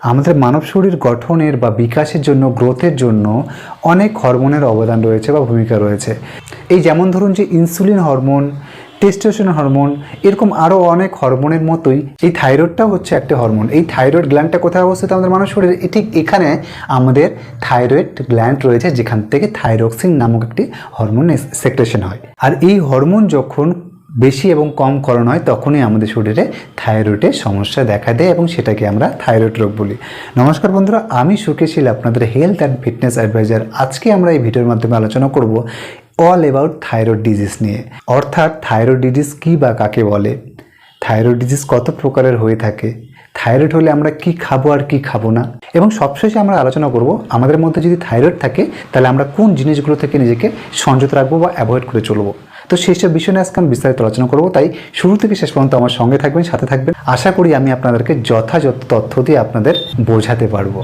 আমাদের মানব শরীর গঠনের বা বিকাশের জন্য, গ্রোথের জন্য অনেক হরমোনের অবদান রয়েছে বা ভূমিকা রয়েছে। এই যেমন ধরুন যে ইনসুলিন হরমোন, টেস্টোস্টেরন হরমোন, এরকম আরও অনেক হরমোনের মতোই এই থাইরয়েডটাও হচ্ছে একটা হরমোন। এই থাইরয়েড গ্ল্যান্ডটা কোথায় অবস্থিত আমাদের মানব শরীরে? ঠিক এখানে আমাদের থাইরয়েড গ্ল্যান্ড রয়েছে, যেখান থেকে থাইরক্সিন নামক একটি হরমোন সেক্রেশন হয়। আর এই হরমোন যখন বেশি এবং কম করণ হয় তখনই আমাদের শরীরে থাইরয়েডের সমস্যা দেখা দেয় এবং সেটাকে আমরা থাইরয়েড রোগ বলি। নমস্কার বন্ধুরা, আমি সুকেশিল, আপনাদের হেলথ অ্যান্ড ফিটনেস অ্যাডভাইজার। আজকে আমরা এই ভিডিওর মাধ্যমে আলোচনা করব অল অ্যাবাউট থাইরয়েড ডিজিজ নিয়ে। অর্থাৎ থাইরয়েড ডিজিজ কী বা কাকে বলে, থাইরয়েড ডিজিজ কত প্রকারের হয়ে থাকে, থাইরয়েড হলে আমরা কি খাবো আর কি খাবো না, এবং সবশেষে আমরা আলোচনা করব আমাদের মধ্যে যদি থাইরয়েড থাকে তাহলে আমরা কোন জিনিসগুলো থেকে নিজেকে সংযত রাখবো বা অ্যাভয়েড করে চলবো। তো সেই সব বিষয় নিয়ে আজকে আমি বিস্তারিত আলোচনা করবো, তাই শুরু থেকে শেষ পর্যন্ত আমার সঙ্গে থাকবেন, সাথে থাকবেন। আশা করি আমি আপনাদেরকে যথাযথ তথ্য দিয়ে আপনাদের বোঝাতে পারবো।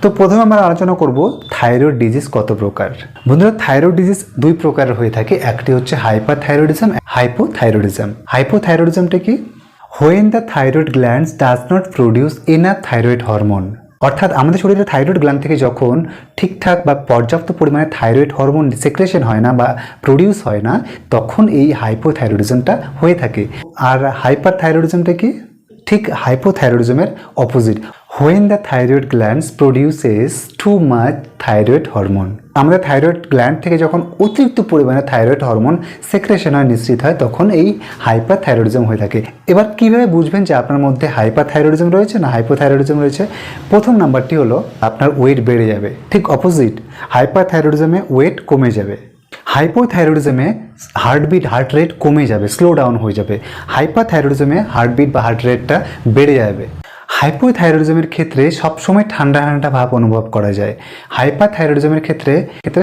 তো প্রথমে আমরা আলোচনা করব থাইরয়েড ডিজিজ কত প্রকার। বন্ধুরা, থাইরয়েড ডিজিজ দুই প্রকারের হয়ে থাকে। একটি হচ্ছে হাইপারথাইরয়েডিজম, হাইপোথাইরয়েডিজম। হাইপোথাইরয়েডিজমটা কি? When the thyroid glands does not produce enough thyroid hormone. অর্থাৎ আমাদের শরীরে থাইরয়েড গ্ল্যান্ড থেকে যখন ঠিকঠাক বা পর্যাপ্ত পরিমাণে থাইরয়েড হরমোন সেক্রেশন হয় না বা প্রডিউস হয় না, তখন এই হাইপোথাইরয়েডিজমটা হয়ে থাকে। আর হাইপারথাইরয়েডিজমটা কি? ঠিক হাইপোথাইরয়েডিজমের opposite. When the thyroid glands produces too much thyroid hormone. আমাদের থাইরয়েড গ্ল্যান্ড থেকে যখন অতিরিক্ত পরিমাণে থাইরয়েড হরমোন সেক্রেশন হয়, নিশ্চিত হয়, তখন এই হাইপারথাইরয়েডিজম হয়ে থাকে। এবার কিভাবে বুঝবেন যে আপনার মধ্যে হাইপারথাইরয়েডিজম রয়েছে না হাইপোথাইরয়েডিজম রয়েছে? প্রথম নাম্বারটি হলো আপনার ওয়েট বেড়ে যাবে। ঠিক অপোজিট, হাইপারথাইরয়েডিজমে ওয়েট কমে যাবে। হাইপোথাইরয়েডিজমে হার্ট রেট কমে যাবে, স্লো ডাউন হয়ে যাবে। হাইপারথাইরয়েডিজমে হার্টবিট বা হার্ট রেটটা বেড়ে যাবে। হাইপোথাইরয়েডিজমের ক্ষেত্রে সবসময় ঠান্ডা ঠান্ডা ভাব অনুভব করা যায়। হাইপারথাইরয়েডিজমের ক্ষেত্রে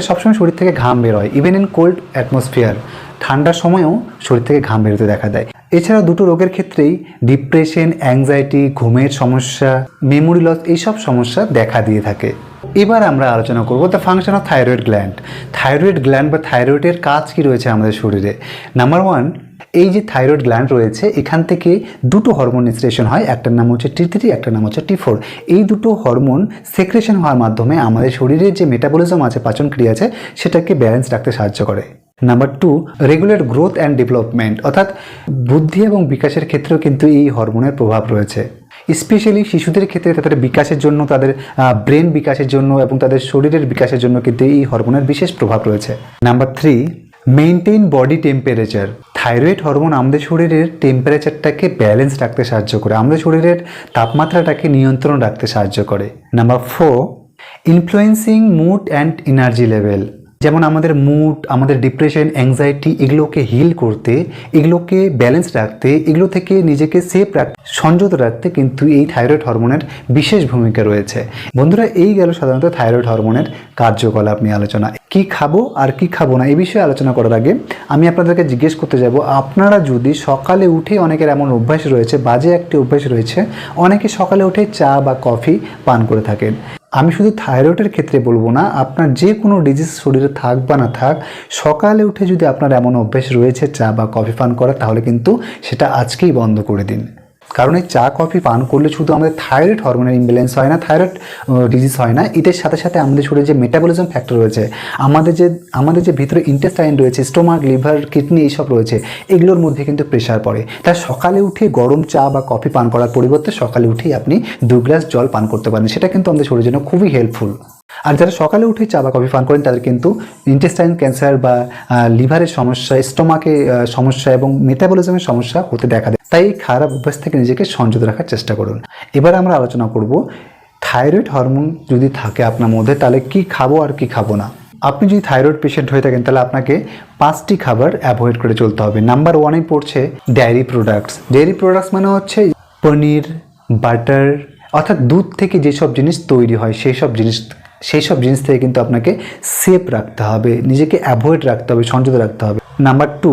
সবসময় শরীর থেকে ঘাম বের হয়, ইভেন ইন কোল্ড অ্যাটমসফিয়ার। ঠান্ডার সময়ও শরীর থেকে ঘাম বেরোতে দেখা দেয়। এছাড়াও দুটো রোগের ক্ষেত্রেই ডিপ্রেশন, অ্যাংজাইটি, ঘুমের সমস্যা, মেমোরি লস, এইসব সমস্যা দেখা দিয়ে থাকে। এবার আমরা আলোচনা করব the function of thyroid gland. Thyroid gland বা থাইরয়েডের কাজ কি রয়েছে আমাদের শরীরে? নাম্বার ওয়ান, এই যে থাইরয়েড গ্ল্যান্ড রয়েছে এখান থেকে দুটো হরমোন নিঃসৃষণ হয়, একটার নাম হচ্ছে T3, একটার নাম হচ্ছে T4। এই দুটো হরমোন সেক্রেশন হওয়ার মাধ্যমে আমাদের শরীরের যে মেটাবলিজম আছে, পাচন ক্রিয়া আছে, সেটাকে ব্যালেন্স রাখতে সাহায্য করে। Number two, regulate growth and development. অর্থাৎ বুদ্ধি এবং বিকাশের ক্ষেত্রেও কিন্তু এই হরমোনের প্রভাব রয়েছে। স্পেশালি শিশুদের ক্ষেত্রে তাদের বিকাশের জন্য, তাদের ব্রেন বিকাশের জন্য এবং তাদের শরীরের বিকাশের জন্য কিন্তু এই হরমোনের বিশেষ প্রভাব রয়েছে। Number three, maintain body temperature. Thyroid hormone আমাদের শরীরের টেম্পারেচারটাকে ব্যালেন্স রাখতে সাহায্য করে, আমাদের শরীরের তাপমাত্রাটাকে নিয়ন্ত্রণ রাখতে সাহায্য করে। Number four, influencing mood and energy level. যেমন আমাদের মুড, আমাদের ডিপ্রেশন, অ্যাংজাইটি, এগুলোকে হিল করতে, এগুলোকে ব্যালেন্স রাখতে, এগুলো থেকে নিজেকে সেফ রাখতে, সংযত রাখতে কিন্তু এই থাইরয়েড হরমোনের বিশেষ ভূমিকা রয়েছে। বন্ধুরা, এই গেল সাধারণত থাইরয়েড হরমোনের কার্যকলাপ নিয়ে আলোচনা। কি খাবো আর কি খাবো না এই বিষয়ে আলোচনা করার আগে আমি আপনাদেরকে জিজ্ঞেস করতে যাব, আপনারা যদি সকালে উঠে, অনেকের এমন অভ্যাস রয়েছে, বাজে একটি অভ্যাস রয়েছে, অনেকে সকালে উঠে চা বা কফি পান করে থাকেন। আমি শুধু থাইরয়েডের ক্ষেত্রে বলবো না, আপনার যে কোনো ডিজিজ শরীরে থাক বা না থাক, সকালে উঠে যদি আপনার এমন অভ্যাস রয়েছে চা বা কফি পান করা, তাহলে কিন্তু সেটা আজকেই বন্ধ করে দিন। কারণ এই চা কফি পান করলে শুধু আমাদের থাইরয়েড হরমোনের ইমব্যালেন্স হয় না, থাইরয়েড ডিজিজ হয় না, এটার সাথে সাথে আমাদের শরীরে যে মেটাবলিজম ফ্যাক্টর রয়েছে, আমাদের যে ভিতরে ইন্টেস্টাইন রয়েছে, স্টোমাক, লিভার, কিডনি, এইসব রয়েছে, এগুলোর মধ্যে কিন্তু প্রেশার পড়ে। তাই সকালে উঠে গরম চা বা কফি পান করার পরিবর্তে সকালে উঠেই আপনি 2 গ্লাস জল পান করতে পারেন। সেটা কিন্তু আমাদের শরীরের জন্য খুবই হেল্পফুল। আর যারা সকালে উঠে চা বা কফি পান করেন তাদের কিন্তু ইন্টেস্টাইন ক্যান্সার বা লিভারের সমস্যা, স্টোমাকে সমস্যা এবং মেটাবলিজমের সমস্যা হতে দেখা দেয়। তাই খারাপ অভ্যাস থেকে নিজেকে সংযত রাখার চেষ্টা করুন। এবার আমরা আলোচনা করব থাইরয়েড হরমোন যদি থাকে আপনার মধ্যে তাহলে কি খাবো আর কি খাবো না। আপনি যদি থাইরয়েড পেশেন্ট হয়ে থাকেন তাহলে আপনাকে 5টি খাবার অ্যাভয়েড করে চলতে হবে। নাম্বার ওয়ানে পড়ছে ডেয়ারি প্রোডাক্টস। ডেয়ারি প্রোডাক্টস মানে হচ্ছে পনির, বাটার, অর্থাৎ দুধ থেকে যেসব জিনিস তৈরি হয় সেই সব জিনিস থেকে কিন্তু আপনাকে সেফ রাখতে হবে, নিজেকে অ্যাভয়েড রাখতে হবে, সংযত রাখতে হবে। Number two,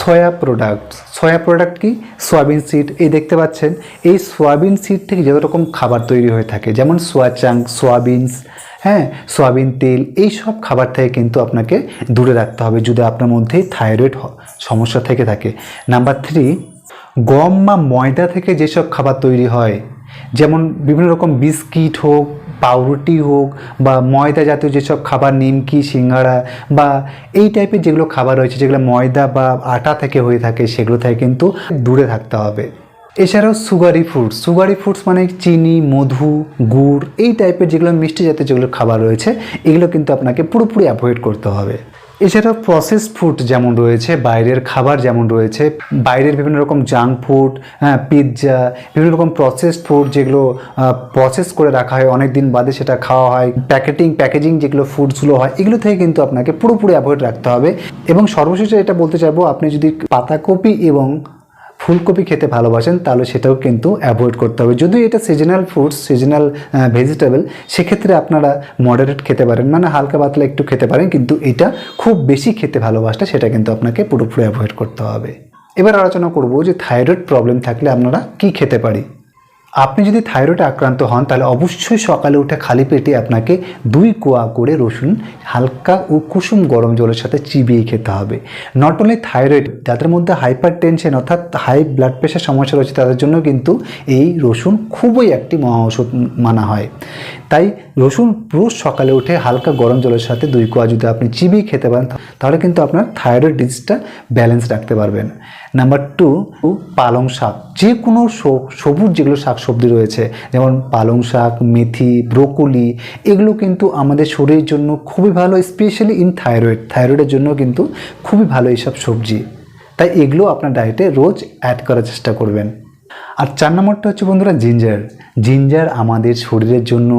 soya products. Soya product কি? Soyabean seed. এই দেখতে পাচ্ছেন, এই সয়াবিন সিড থেকে যত রকম খাবার তৈরি হয়ে থাকে, যেমন সোয়া চাঙ্ক, সয়াবিনস, সয়াবিন তেল, এই সব খাবার থেকে কিন্তু আপনাকে দূরে রাখতে হবে যদি আপনার মধ্যে থাইরয়েড সমস্যা থেকে থাকে। নাম্বার থ্রি, গম বা ময়দা থেকে যেসব খাবার তৈরি হয় যেমন বিভিন্ন রকম বিস্কিট হোক, পাউরুটি হোক, বা ময়দা জাতীয় যেসব খাবার, নিমকি, সিঙ্গাড়া বা এই টাইপের যেগুলো খাবার রয়েছে, যেগুলো ময়দা বা আটা থেকে হয়ে থাকে, সেগুলো থেকে কিন্তু দূরে থাকতে হবে। এছাড়াও সুগারি ফুডস মানে চিনি, মধু, গুড় এই টাইপের যেগুলো মিষ্টি জাতীয় যেগুলো খাবার রয়েছে, এগুলো কিন্তু আপনাকে পুরোপুরি অ্যাভয়েড করতে হবে। এছাড়াও প্রসেস ফুড যেমন রয়েছে, বাইরের খাবার যেমন রয়েছে, বাইরের বিভিন্ন রকম জাঙ্ক ফুড, পিৎজা, বিভিন্ন রকম প্রসেসড ফুড যেগুলো প্রসেস করে রাখা হয়, অনেক দিন বাদে সেটা খাওয়া হয়, প্যাকেজিং যেগুলো ফুডসগুলো হয়, এগুলো থেকে কিন্তু আপনাকে পুরোপুরি অ্যাভয়েড রাখতে হবে। এবং সর্বশেষে এটা বলতে চাইবো, আপনি যদি পাতাকপি এবং ফুলকপি খেতে ভালোবাসেন তাহলে সেটাও কিন্তু অ্যাভয়েড করতে হবে। যদিও এটা সিজনাল ফুডস, সিজনাল ভেজিটেবল, সেক্ষেত্রে আপনারা মডারেট খেতে পারেন, মানে হালকা পাতলা একটু খেতে পারেন, কিন্তু এটা খুব বেশি খেতে ভালোবাসলে সেটা কিন্তু আপনাকে পুরোপুরি অ্যাভয়েড করতে হবে। এবার আলোচনা করব যে থাইরয়েড প্রবলেম থাকলে আপনারা কি খেতে পারি। আপনি যদি থাইরয়েডে আক্রান্ত হন তাহলে অবশ্যই সকালে উঠে খালি পেটে আপনাকে 2 কোয়া করে রসুন হালকা ও কুসুম গরম জলের সাথে চিবিয়ে খেতে হবে। নট অনলি থাইরয়েড, যাদের মধ্যে হাইপার টেনশন অর্থাৎ হাই ব্লাড প্রেশার সমস্যা রয়েছে তাদের জন্য কিন্তু এই রসুন খুবই একটি মহা ওষুধ মানা হয়। তাই রসুন রোজ সকালে উঠে হালকা গরম জলের সাথে 2 কোয়া যদি আপনি চিবিয়ে খেতে পারেন তাহলে কিন্তু আপনার থাইরয়েড ডিজিজটা ব্যালেন্স রাখতে পারবেন। নাম্বার 2, পালং শাক। যে কোনো সবুজ যেগুলো শাকসবজি রয়েছে, যেমন পালং শাক, মেথি, ব্রোকলি, এগুলো কিন্তু আমাদের শরীরের জন্য খুবই ভালো, স্পেশালি ইন থাইরয়েডের জন্য কিন্তু খুবই ভালো এইসব সবজি। তাই এগুলো আপনার ডায়েটে রোজ অ্যাড করার চেষ্টা করবেন। আর 4 নম্বরটা হচ্ছে বন্ধুরা জিঞ্জার আমাদের শরীরের জন্য,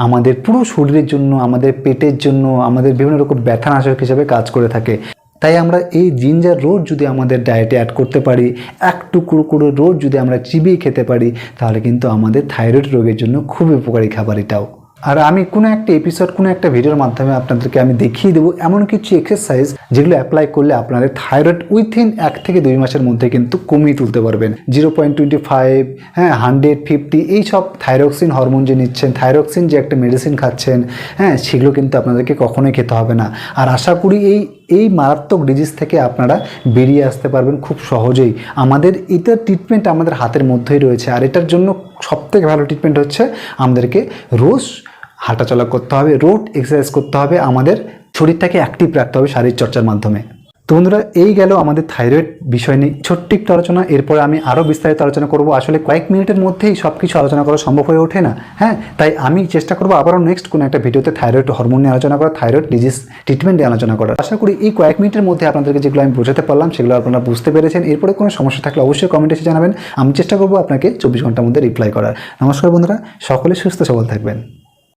আমাদের পুরো শরীরের জন্য, আমাদের পেটের জন্য, আমাদের বিভিন্ন রকম ব্যথানাশক হিসেবে কাজ করে থাকে। তাই আমরা এই জিঞ্জার রোজ যদি আমাদের ডায়েটে অ্যাড করতে পারি, এক টুকরো করে রোজ যদি আমরা চিবিয়ে খেতে পারি, তাহলে কিন্তু আমাদের থাইরয়েড রোগের জন্য খুবই উপকারী খাবার এটাও। আর আমি কোনো একটা এপিসোড, কোনো একটা ভিডিওর মাধ্যমে আপনাদেরকে আমি দেখিয়ে দেবো এমন কিছু এক্সারসাইজ যেগুলো অ্যাপ্লাই করলে আপনাদের থাইরয়েড উইথিন 1 থেকে 2 মাসের মধ্যে কিন্তু কমিয়ে তুলতে পারবেন। 0.25, 150 এইসব থাইরক্সিন হরমোন যে নিচ্ছেন, থাইরক্সিন যে একটা মেডিসিন খাচ্ছেন, সেগুলো কিন্তু আপনাদেরকে কখনোই খেতে হবে না। আর আশা করি এই মারাত্মক ডিজিজ থেকে আপনারা বেরিয়ে আসতে পারবেন খুব সহজেই। আমাদের এটার ট্রিটমেন্ট আমাদের হাতের মধ্যেই রয়েছে। আর এটার জন্য সবথেকে ভালো ট্রিটমেন্ট হচ্ছে আমাদেরকে রোজ হাঁটাচলা করতে হবে, রোড এক্সারসাইজ করতে হবে, আমাদের শরীরটাকে অ্যাক্টিভ রাখতে হবে শারীরিক চর্চার মাধ্যমে। তো বন্ধুরা, এই গেল আমাদের থাইরয়েড বিষয় নিয়ে ছোট্ট একটু আলোচনা। এরপরে আমি আরও বিস্তারিত আলোচনা করব। আসলে কয়েক মিনিটের মধ্যেই সব কিছু আলোচনা করা সম্ভব হয়ে ওঠে না, তাই আমি চেষ্টা করবো আবারও নেক্সট কোনো একটা ভিডিওতে থাইরয়েড হরমোন নিয়ে আলোচনা করা, থাইরয়েড ডিজিজ ট্রিটমেন্ট নিয়ে আলোচনা করার। আশা করি এই কয়েক মিনিটের মধ্যে আপনাদেরকে যেগুলো আমি বোঝাতে পারলাম সেগুলো আপনারা বুঝতে পেরেছেন। এরপরে কোনো সমস্যা থাকলে অবশ্যই কমেন্টে এসে জানাবেন। আমি চেষ্টা করবো আপনাকে 24 ঘন্টার মধ্যে রিপ্লাই করার। নমস্কার বন্ধুরা, সকলে সুস্থ সবল থাকবেন।